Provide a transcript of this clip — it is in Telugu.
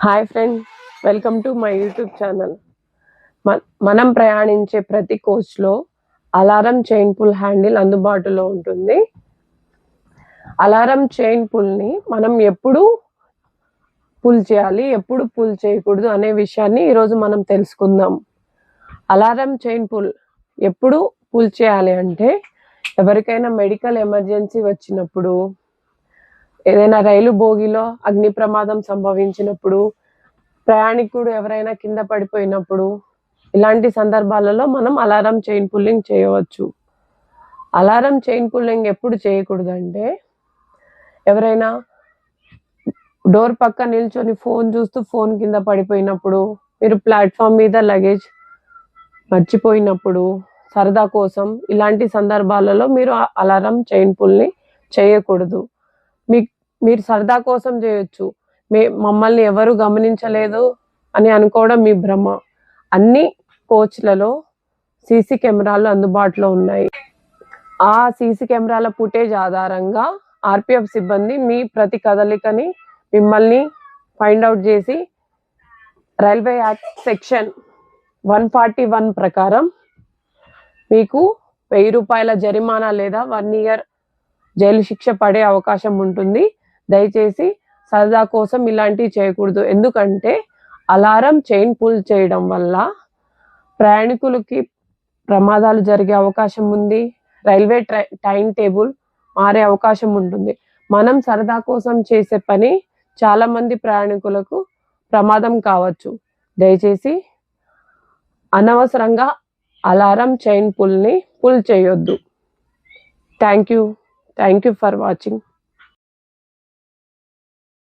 Hi friend, welcome to my YouTube channel. మనం ప్రయాణించే ప్రతి కోచ్లో అలారం చైన్ పుల్ హ్యాండిల్ అందుబాటులో ఉంటుంది. అలారం చైన్ పుల్ని మనం ఎప్పుడు పుల్ చేయాలి, ఎప్పుడు పుల్ చేయకూడదు అనే విషయాన్ని ఈరోజు మనం తెలుసుకుందాం. అలారం చైన్ పుల్ ఎప్పుడు పుల్ చేయాలి అంటే, ఎవరికైనా మెడికల్ ఎమర్జెన్సీ వచ్చినప్పుడు, ఏదైనా రైలు బోగిలో అగ్ని ప్రమాదం సంభవించినప్పుడు, ప్రయాణికుడు ఎవరైనా కింద పడిపోయినప్పుడు, ఇలాంటి సందర్భాలలో మనం అలారం చైన్ పుల్లింగ్ చేయవచ్చు. అలారం చైన్ పుల్లింగ్ ఎప్పుడు చేయకూడదంటే, ఎవరైనా డోర్ పక్క నిల్చొని ఫోన్ చూస్తూ ఫోన్ కింద పడిపోయినప్పుడు, మీరు ప్లాట్ఫామ్ మీద లగేజ్ మర్చిపోయినప్పుడు, సరదా కోసం ఇలాంటి సందర్భాలలో మీరు అలారం చైన్ పుల్ని చేయకూడదు. మీరు సరదా కోసం చేయొచ్చు. మమ్మల్ని ఎవరు గమనించలేదు అని అనుకోవడం మీ భ్రమ. అన్ని కోచ్లలో సీసీ కెమెరాలు అందుబాటులో ఉన్నాయి. ఆ సీసీ కెమెరాల ఫుటేజ్ ఆధారంగా ఆర్పిఎఫ్ సిబ్బంది మీ ప్రతి కదలికని మిమ్మల్ని ఫైండ్ అవుట్ చేసి రైల్వే యాక్ట్ సెక్షన్ 141 ప్రకారం మీకు 1000 రూపాయల జరిమానా లేదా 1 year జైలు శిక్ష పడే అవకాశం ఉంటుంది. దయచేసి సరదా కోసం ఇలాంటివి చేయకూడదు. ఎందుకంటే అలారం చైన్ పుల్ చేయడం వల్ల ప్రయాణికులకి ప్రమాదాలు జరిగే అవకాశం ఉంది. రైల్వే టైం టేబుల్ మారే అవకాశం ఉంటుంది. మనం సరదా కోసం చేసే పని చాలా మంది ప్రయాణికులకు ప్రమాదం కావచ్చు. దయచేసి అనవసరంగా అలారం చైన్ పుల్ని పుల్ చేయొద్దు. Thank you for watching.